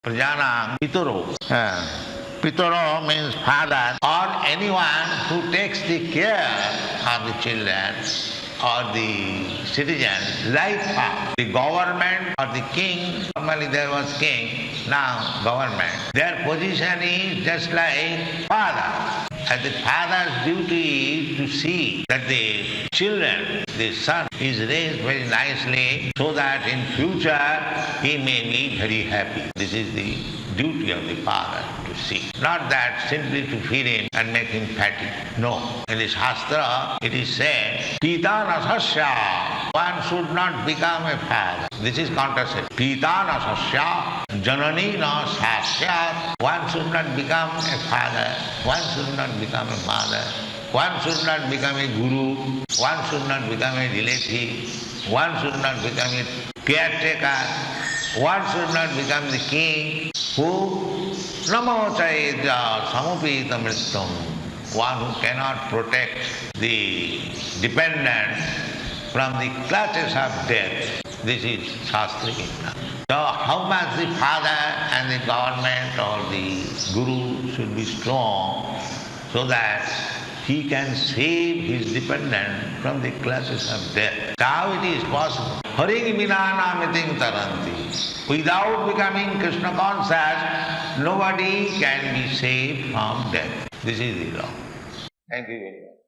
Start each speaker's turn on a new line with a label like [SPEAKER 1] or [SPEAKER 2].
[SPEAKER 1] Prajanam Pitaro. Pitaro means father or anyone who takes the care of the children or the citizens like father. The government or the king, normally there was king, now government. Their position is just like father. And the father's duty is to see that the children, the son, is raised very nicely so that in future he may be very happy. This is the duty of the father to see. Not that simply to feed him and make him fatty. No. In the Shastra it is said, Pita nasasya. One should not become a father. This is contraception. Pita nasasya. Janani na sasya. One should not become a father. One should not become a mother. One should not become a guru. One should not become a relative. One should not become a caretaker. One should not become the king who namo chaitya samupita mrityam. One who cannot protect the dependent from the clutches of death. This is Shastric. So how much the father and the government or the guru should be strong so that he can save his dependent from the clutches of death. How it is possible? Haring vinana miting taranti. Without becoming Krishna conscious, nobody can be saved from death. This is the law. Thank you very much.